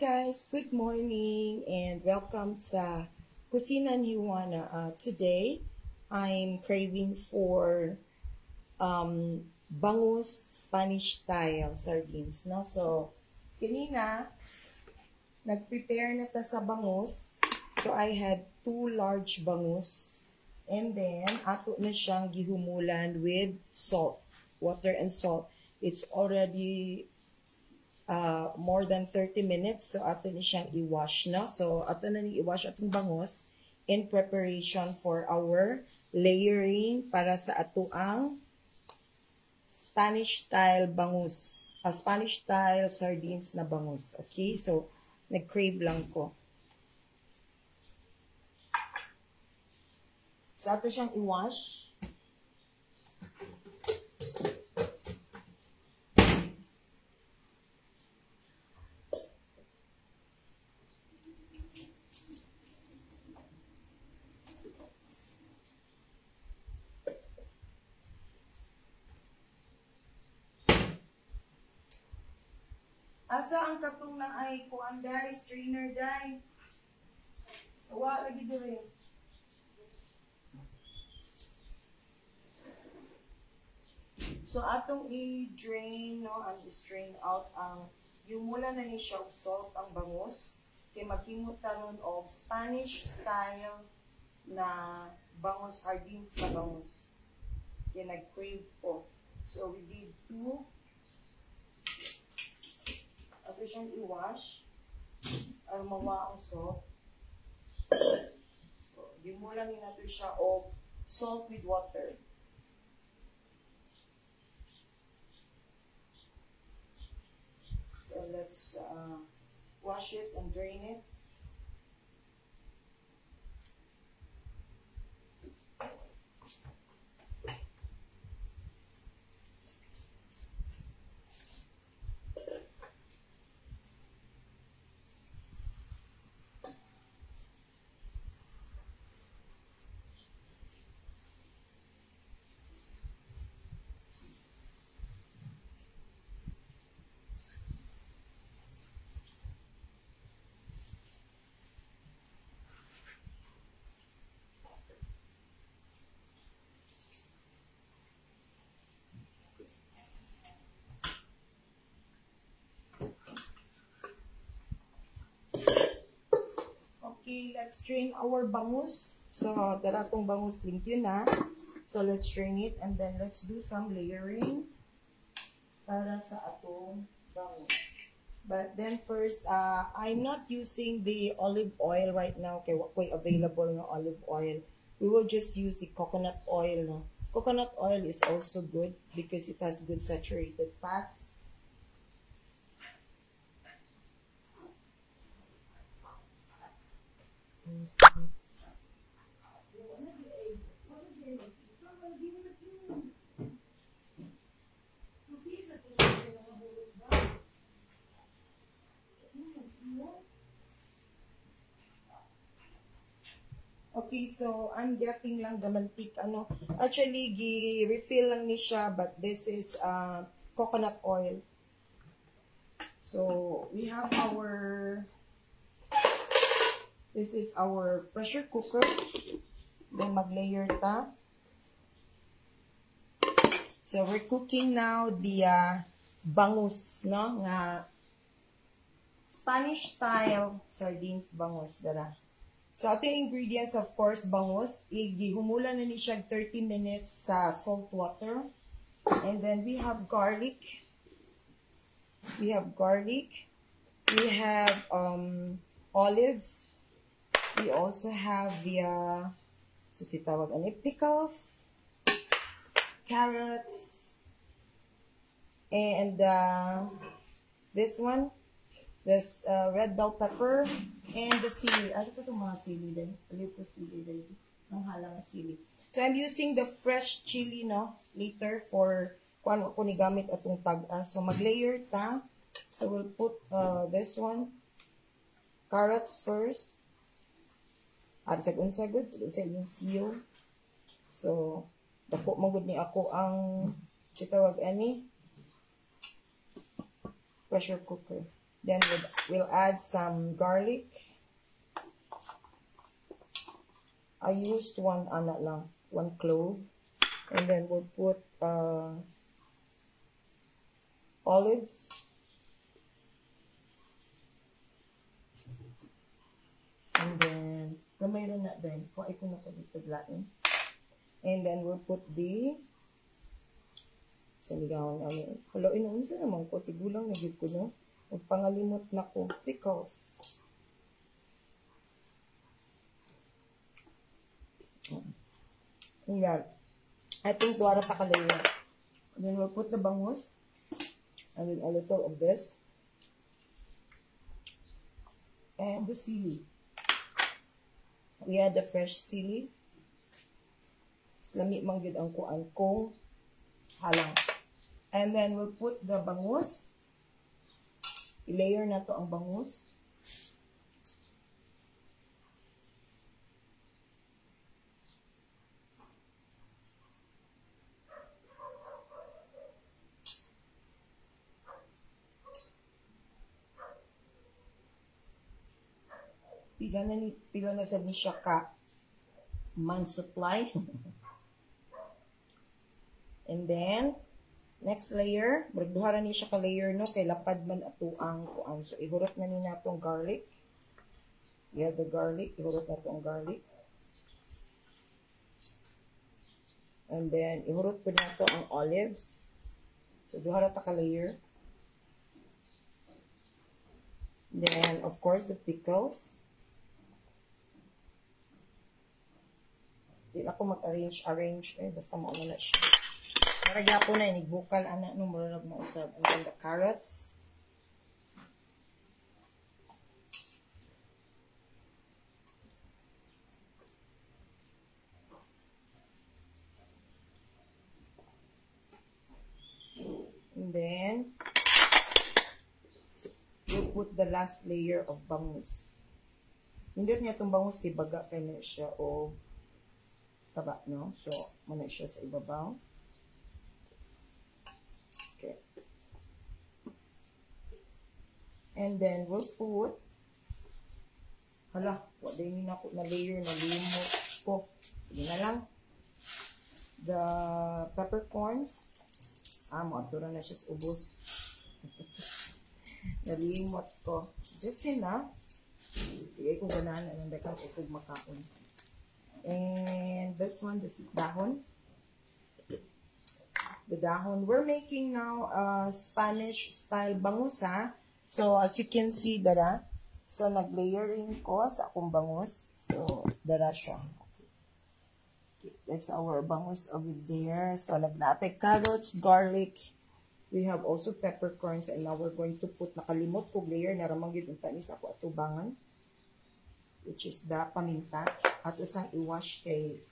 guys, good morning and welcome sa Kusina ni Juana. Today, I'm craving for bangus Spanish style sardines. No? So, kanina, nag-prepare na ta sa bangus. So, I had 2 large bangus. And then, ato na siyang gihumulan with salt, water and salt. It's already more than 30 minutes. So, ato na siyang i-wash na. So, ato na ni i-wash atong bangus in preparation for our layering para sa ato ang Spanish style bangus. Spanish style sardines na bangus. Okay? So, nag-crave lang ko. So, ato siyang i-wash. Asa ang katong na ay kuan dai, strainer dai. Wa lagi dire. So atong i-drain no and strain out ang yumula na ni siya og salt ang bangus kay magkimot taron og Spanish style na bangus sardines na bangus. Kay nag-crave ko. So we did 2. Ato siyang i-wash. Ang mawa ang salt. So, gimulan ni nato siya o salt with water. So, let's wash it and drain it. Okay, let's drain our bangus. So, daratong bangus limpyo na. So, let's drain it and then let's do some layering para sa atong bangus. But then first, I'm not using the olive oil right now. Okay, what way available na olive oil. We will just use the coconut oil. No? Coconut oil is also good because it has good saturated fats. Okay, so I'm getting lang the mantik. Actually, refill lang ni siya, but this is coconut oil. So, we have this is our pressure cooker. Then, mag-layer ta. So, we're cooking now the bangus, no? Nga Spanish style sardines bangus, dara. So, ating ingredients, of course, bangus. Ihumulan na ni siya 30 minutes sa salt water. And then, we have garlic. We have olives. We also have the, so titawag pickles, carrots, and this one, this red bell pepper, and the sili. Ano sa itong mga sili din? Aliw ko sili din. Ang halang na sili. So, I'm using the fresh chili, no? Later for kung ako ni gamit atong tag-as. So, mag-layer ta. So, we'll put this one. Carrots first. Sagod sa inyong feel. So, dako magud ni ako ang sitawag ani pressure cooker. Then we'll add some garlic. I used one clove. And then we'll put olives. And then, gamay rin na din. Kung ito na po dito lain. And then we'll put the sinigaw namin. Hello, inuunsa naman ko. Tigulang na ko, no? Magpangalimot na ko. Pickles. Yan. I think duwara ta kalayo. Then we'll put the bangus. And then a little of this. And the sili. We had the fresh sili. Slami man gid ang kuan kong halang. And then we'll put the bangus. I-layer na to ang bangus. Pila na sa siya ka man supply. And then next layer, bragduhara ni siya ka layer no kay lapad man ato ang kuan. So ihurot na ni natong garlic. Yeah, the garlic, ihurot na to ang garlic. And then ihurot po nato ang olives. So duhara ta ka layer. Then of course the pickles. Di ako mag-arrange basta mauna na siya. Maragya po na, inigbukal, anak, no, marunag mausap. And then the carrots. And then, you put the last layer of bangus. Hindi niya itong bangus, kay baga kayo na siya, o taba, no? So, muna siya sa ibabaw. Okay. And then, we'll put, hala, wala din na ako na layer, na limot po. Sige na lang. The peppercorns. Maatura na siya sa ubos. Nalimot ko. Just enough. Sige kung ganahan na nang dakang ikog makaon. And this one, the dahon. The dahon. We're making now Spanish style bangus, ha? So, as you can see, dara. So, nag-layering ko sa akong bangus. So, dara siya. Okay. That's our bangus over there. So, nagnatay carrots, garlic. We have also peppercorns. And now we're going to put, nakalimot ko layer, naramangit yung tanis ako atubangan. Which is the paminta. At usang i-wash kay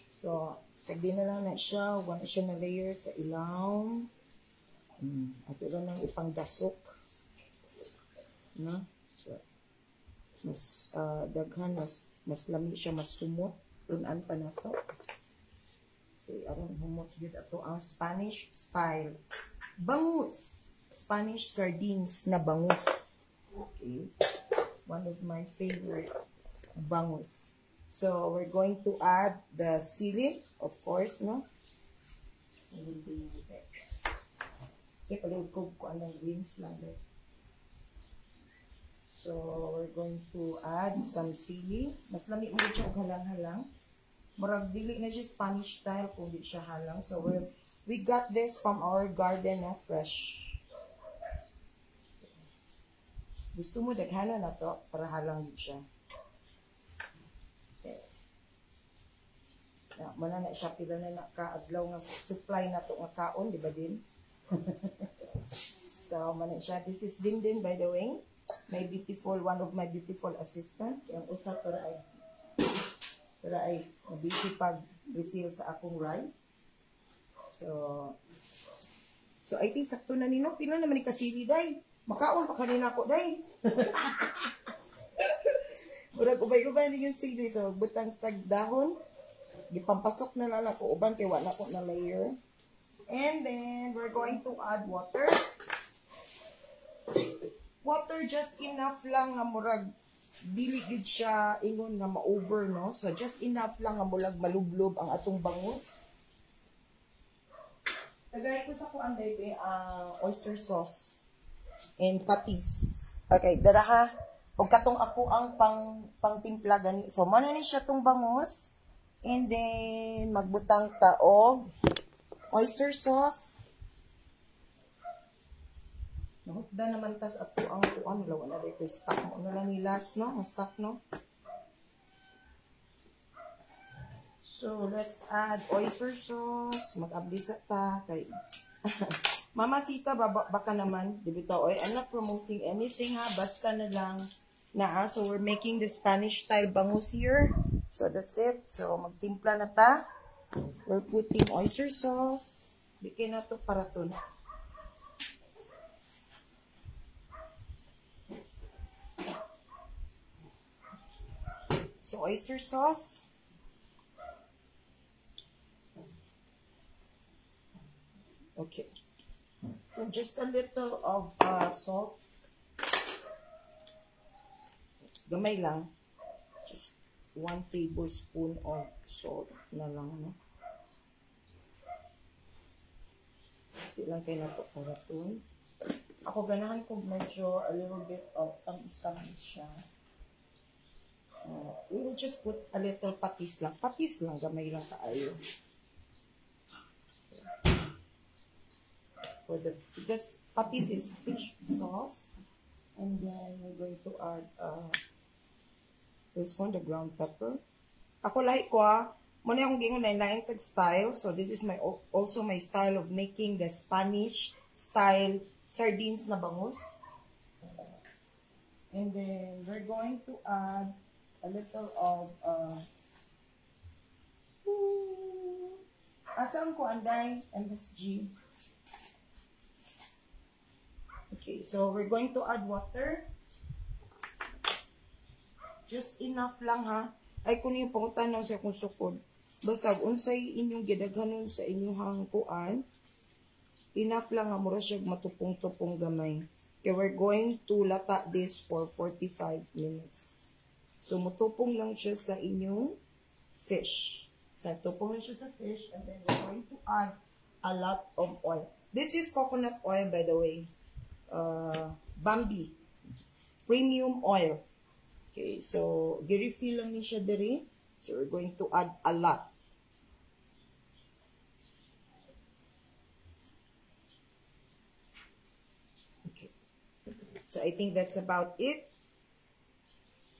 so, tagdi na lang na siya. One siya na layer sa ilaw. At ito lang ipang dasok. No? So, mas daghan, mas lami siya, mas humot. Tunan pa na to. Okay, aron humot yun ato ang Spanish style bangus. Spanish sardines na bangus. Okay. One of my favorite bangus. So, we're going to add the sili, of course, no? Okay, paligod ko anong greens lang. So, we're going to add some sili. Mas lami mo siya halang-halang. Murag dili na siya Spanish style kung di siya halang. So, we got this from our garden, no? Fresh. Gusto mo daghana na to para halang din siya. Okay. Mana na siya pila na nakaadlaw nga supply na to nga kaon, di ba din? So, mana siya. This is Dindin, by the way. One of my beautiful assistant. Yung usa para ay busy pag-refill sa akong rice. So I think sakto na nino. Pila naman ni kasili, day. Makaon pa kanina ko, day. ubay-ubay na yung sili. So, butang tagdahon. Gipampasok na lang ako. Uban kay wala ko na layer. And then, we're going to add water. Water just enough lang na murag dili gid siya ingon nga ma-over, no? So, just enough lang nga mulag malublob ang atong bangus. Tagay ko sa kuan baby, oyster sauce and patis. Okay, dara ha. Og katong ako ang pangtimpla gani. So, mano ni siya tong bangus. And then, magbutang taog oyster sauce. Nahukda naman tas ato ang kuan. Wala na dito stock mo. Ano lang ni last, no? Stock, no? So, let's add oyster sauce. Mag-ablisa ta. Kay Mamasita, baka naman. Dibito, oy, I'm not promoting anything ha. Basta na lang na. So, we're making the Spanish style bangus here. So, that's it. So, magtimpla na ta. We're putting oyster sauce. Bikin na to para to na. So, oyster sauce. Okay. So, just a little of salt. Gamay lang. Just 1 tablespoon of salt na lang, no? Hindi lang kayo na ito para ito. Ako ganahan ko medyo a little bit of tamis-tamis siya. We will just put a little patis lang. Patis lang, gamay lang kaayo. Because patis is fish sauce. And then we're going to add this one, the ground pepper. Ako lahi ko muna akong gingon na laing tag style. So this is also my style of making the Spanish style sardines na bangus. And then we're going to add a little of asam ko anday MSG. Okay, so we're going to add water. Just enough lang ha. Ay kung yung pangutanaw sa kung sukod. Basta unsay inyong gidaghanon sa inyong kuan. Enough lang nga mura siya matupong-tupong gamay. Okay, we're going to lata this for 45 minutes. So mutupong lang siya sa inyong fish. So tupong lang siya sa fish and then we're going to add a lot of oil. This is coconut oil by the way. Bambi premium oil. Okay, so gi-refill lang ni siya diri. So we're going to add a lot. Okay. So I think that's about it.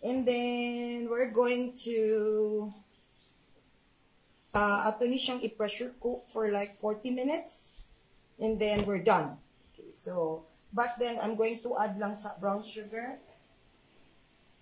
And then we're going to ato ni siyang i-pressure cook for like 40 minutes. And then we're done. Okay, so but then, I'm going to add lang sa brown sugar.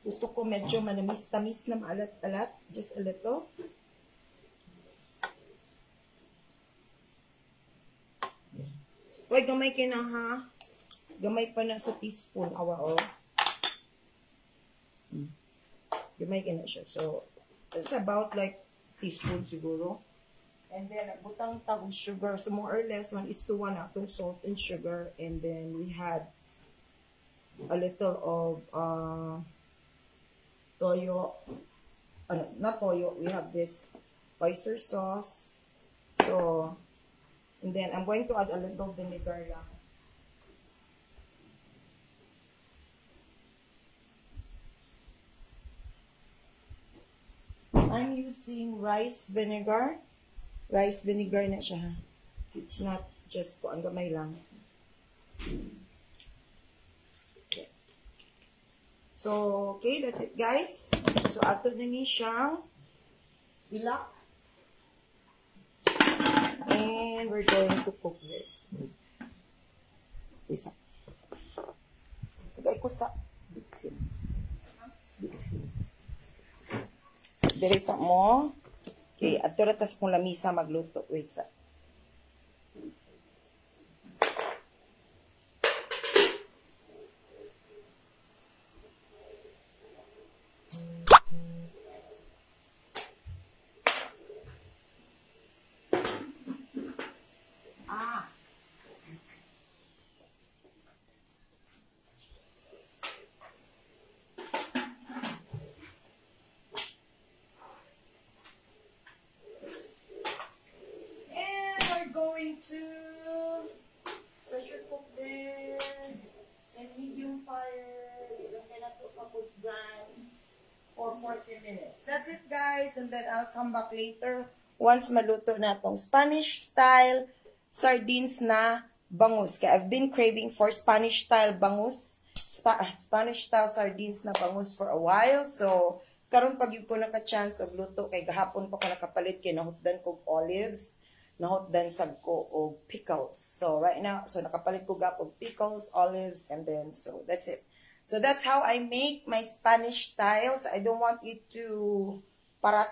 Gusto ko medyo manamis-tamis na maalat-alat. Just a little. Uy, gamay ka na ha. Gamay pa na sa teaspoon. Awa o. Gamay ka na siya. So, it's about like teaspoon siguro. And then, butang tag sugar. So, more or less, 1:1 atong salt and sugar. And then, we had a little of toyo. Not toyo. We have this oyster sauce. So, and then, I'm going to add a little vinegar lang. I'm using rice vinegar. Rice vinegar na siya. It's not just po ang gamay lang. Okay. So, okay, that's it guys. So, ato na ni siyang ilak. And we're going to cook this. Isa. Tagay ko sa bitsin. Bitsin. So, diri sa mo. Okay, at turatas kong lamisa magluto. Wait sa. for 40 minutes. That's it, guys. And then I'll come back later once maluto na tong Spanish-style sardines na bangus. Kaya I've been craving for Spanish-style bangus. Spanish-style sardines na bangus for a while. So, karon pag yung ko naka-chance og luto, kay gahapon pa ko nakapalit, kay nahutdan ko olives, nahutdan sag ko og pickles. So, right now, so nakapalit ko gapog pickles, olives, and then, so that's it. So, that's how I make my Spanish style. So, I don't want it to parat.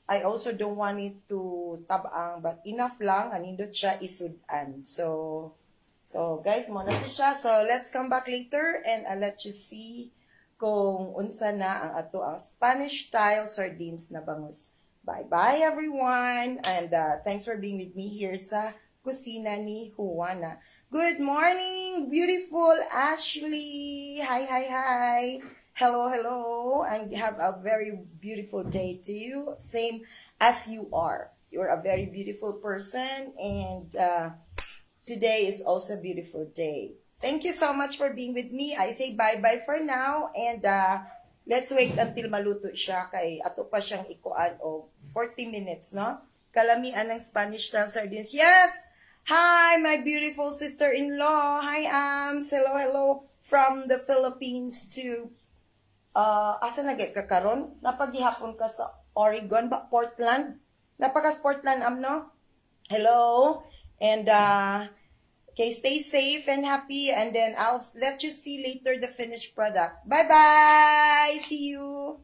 I also don't want it to tabang, but enough lang, anindot siya isudan. So guys, mo na siya. So, let's come back later and I'll let you see kung unsa na ang ato ang Spanish-style sardines na bangus. Bye-bye, everyone! And thanks for being with me here sa kusina ni Juana. Good morning, beautiful Ashley! Hi, hi, hi! Hello, hello! And have a very beautiful day to you. Same as you are. You're a very beautiful person and today is also a beautiful day. Thank you so much for being with me. I say bye-bye for now and let's wait until maluto siya kay ato pa siyang ikuan o 40 minutes, no? Kalamian ng Spanish-style sardines. Yes! Hi, my beautiful sister-in-law. Hi, hello, hello from the Philippines to asa nagay ka karon? Napaghihapon ka sa Oregon ba? Portland? Napakas Portland, no? Hello? And okay, stay safe and happy, and then I'll let you see later the finished product. Bye-bye! See you!